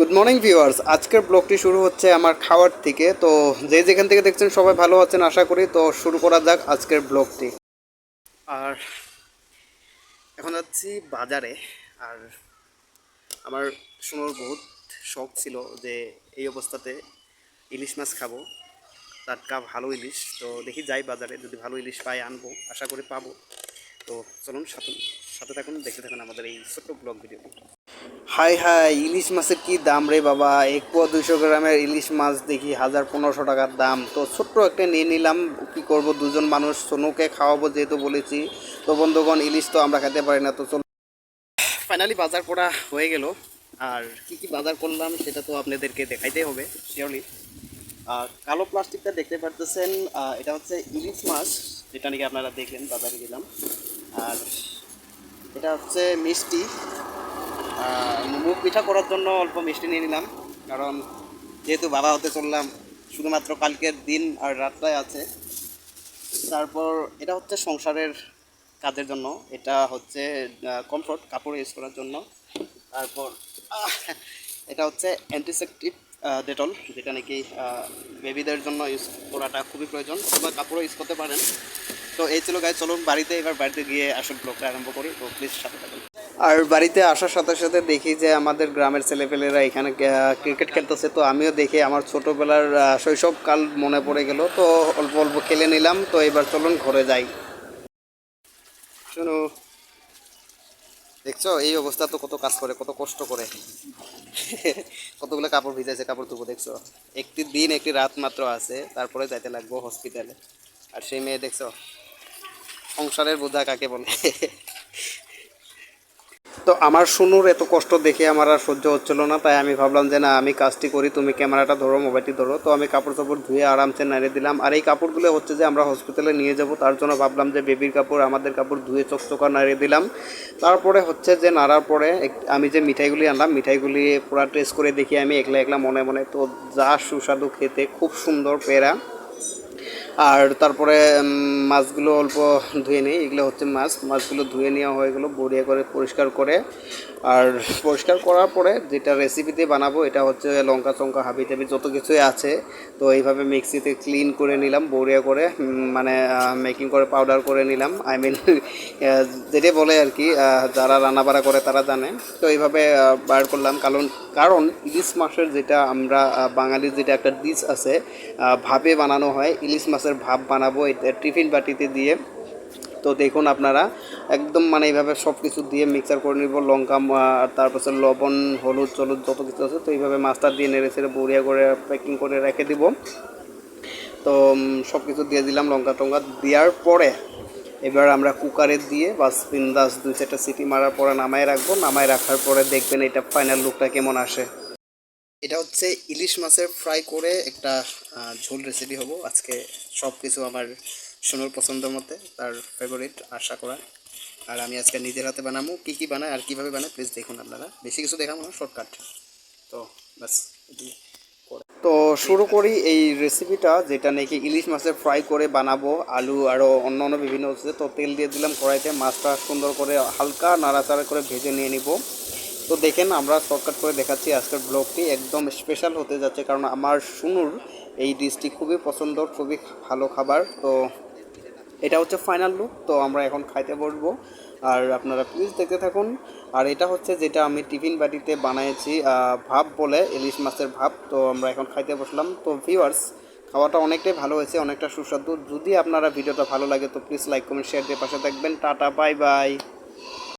Good morning viewers, আজকের ব্লগটি শুরু হচ্ছে আমার খাওয়ার থেকে। তো যে যেখান থেকে দেখছেন সবাই ভালো আছেন আশা করি। তো শুরু করা যাক আজকের ব্লগটি। আর এখন যাচ্ছি বাজারে। আর আমার শোনার বহুত শখ ছিল যে এই অবস্থাতে ইলিশ মাছ খাবো, টাটকা ভালো ইলিশ। তো দেখি যাই বাজারে, যদি ভালো ইলিশ পাই আনবো, আশা করি পাবো। তো চলুন সাথে সাথে থাকুন, দেখতে থাকুন আমাদের এই ছোট্ট ব্লগ ভিডিওটি। হাই হাই, ইলিশ মাছের কি দাম রে বাবা! 1 পোয়া 200 গ্রামের ইলিশ মাছ দেখি 1000-1500 টাকার দাম। তো ছোট্ট একটা নিয়ে নিলাম। কি করব, দুজন মানুষ, সোনুকে খাওয়াবো যেহেতু বলেছি। তো বন্ধুগণ, ইলিশ তো আমরা খেতে পারি না। তো চলো, ফাইনালি বাজার করা হয়ে গেল। আর কি কি বাজার করলাম সেটা তো আপনাদেরকে দেখাইতেই হবে শিওরলি। কালো প্লাস্টিকটা দেখতে পারতেছেন, এটা হচ্ছে ইলিশ মাছ, যেটা নাকি আপনারা দেখলেন বাজারে গেলাম। আর এটা হচ্ছে মিষ্টি, মুখ পিঠা করার জন্য অল্প মিষ্টি নিয়ে নিলাম, কারণ যেহেতু বাবা হতে চললাম, শুধুমাত্র কালকের দিন আর রাতটাই আছে। তারপর এটা হচ্ছে সংসারের কাজের জন্য, এটা হচ্ছে কমফোর্ট, কাপড় ইউজ করার জন্য। তারপর এটা হচ্ছে অ্যান্টিসেপটিক ডেটল, যেটা নাকি বেবিদের জন্য ইউজ করাটা খুবই প্রয়োজন, অথবা কাপড়ও ইউজ করতে পারেন। তো এই ছিল গাইজ, চলুন বাড়িতে, এবার বাড়িতে গিয়ে আসল ব্লগটা আরম্ভ করি। তো প্লিজ সাথে থাকুন। আর বাড়িতে আসার সাথে সাথে দেখি যে আমাদের গ্রামের ছেলেপেলেরা এখানে ক্রিকেট খেলতেছে। তো আমিও দেখে আমার ছোটোবেলার শৈশবকাল মনে পড়ে গেল। তো অল্প অল্প খেলে নিলাম। তো এবার চলুন ঘরে যাই। শোনো, দেখছো এই অবস্থা, তো কত কাজ করে, কত কষ্ট করে। কতগুলো কাপড় ভিজাইছে, কাপড় ধুবো দেখছো। একটি দিন একটি রাত মাত্র আছে, তারপরে যাইতে লাগবো হসপিটালে। আর সেই মেয়ে দেখছো, সংসারের বোঝা কাকে বলে। তো আমার শুনুর এত কষ্ট দেখে আমার আর সহ্য হচ্ছিল না, তাই আমি ভাবলাম যে না, আমি কাজটি করি, তুমি ক্যামেরাটা ধরো, মোবাইলটি ধরো। তো আমি কাপড় চাপড় ধুয়ে আরামসে নাড়ে দিলাম। আর এই কাপড়গুলো হচ্ছে যে আমরা হসপিটালে নিয়ে যাব, তার জন্য ভাবলাম যে বেবির কাপড়, আমাদের কাপড় ধুয়ে চকচকা নাড়িয়ে দিলাম। তারপরে হচ্ছে যে নাড়ার পরে আমি যে মিঠাইগুলি আনলাম, মিঠাইগুলি পুরো টেস্ট করে দেখি আমি একলা একলা মনে মনে। তো যা সুস্বাদু খেতে, খুব সুন্দর পেড়া। আর তারপরে মাছগুলো অল্প ধুয়ে নিই, এগুলো হচ্ছে মাছগুলো ধুয়ে নেওয়া হয়ে গেলো বড়িয়া করে, পরিষ্কার করে। আর পরিষ্কার করার পরে যেটা রেসিপিতে বানাবো, এটা হচ্ছে লঙ্কা চঙ্কা হাবি টাবি যত কিছুই আছে। তো এইভাবে মিক্সিতে ক্লিন করে নিলাম বড়িয়া করে, মানে মেকিং করে পাউডার করে নিলাম। আই মিন যেটাই বলে আর কি, যারা রান্নাবাড়া করে তারা জানে। তো এইভাবে বার করলাম, কারণ কারণ ইলিশ মাছের যেটা আমরা বাঙালির যেটা একটা ডিশ আছে, ভাবে বানানো হয়, ইলিশ মাছের ভাব বানাবো এটা টিফিন বাটিতে দিয়ে। তো দেখুন আপনারা, একদম মানে এইভাবে সব কিছু দিয়ে মিক্সার করে নিব, লঙ্কা আর তারপর লবণ হলুদ টলুদ যত কিছু আছে। তো এইভাবে মাছটা দিয়ে নেড়ে ছেড়ে বড়িয়া করে প্যাকিং করে রেখে দিব। তো সব কিছু দিয়ে দিলাম, লঙ্কা টঙ্কা দেওয়ার পরে এবার আমরা কুকারে দিয়ে বাস বিন্দাস 2-4টা সিটি মারার পরে নামায় রাখবো। নামায় রাখার পরে দেখবেন এটা ফাইনাল লুকটা কেমন আসে। এটা হচ্ছে ইলিশ মাছের ফ্রাই করে একটা ঝোল রেসিপি হবো আজকে। সব কিছু আমার সোনুর পছন্দের মতে, তার ফেভারিট আশা করা। আর আমি আজকে নিজের হাতে বানাবো, কী কী বানায় আর কীভাবে বানায় প্লিজ দেখুন আপনারা। বেশি কিছু দেখাবো না, শর্টকাট। তো বাস, তো শুরু করি এই রেসিপিটা, যেটা নাকি ইলিশ মাছের ফ্রাই করে বানাবো, আলু আরও অন্য অন্য বিভিন্ন হচ্ছে। তো তেল দিয়ে দিলাম কড়াইতে, মাছটা সুন্দর করে হালকা নাড়াচাড়া করে ভেজে নিয়ে নিব। তো দেখেন, আমরা শর্টকাট করে দেখাচ্ছি। আজকের ব্লগটি একদম স্পেশাল হতে যাচ্ছে, কারণ আমার শুনুর এই ডিশটি খুবই পছন্দ, খুবই ভালো খাবার। তো এটা হচ্ছে ফাইনাল লুক। তো আমরা এখন খাইতে বসবো, আর আপনারা প্লিজ দেখতে থাকুন। আর এটা হচ্ছে যেটা আমি টিফিন বাটিতে বানিয়েছি, ভাপ বলে, ইলিশ মাছের ভাপ। তো আমরা এখন খাইতে বসলাম। তো ভিউয়ার্স, খাওয়াটা অনেকটাই ভালো হয়েছে, অনেকটা সুস্বাদু। যদি আপনারা ভিডিওটা ভালো লাগে তো প্লিজ লাইক কমেন্ট শেয়ার দিয়ে পাশে থাকবেন। Tata, bye bye.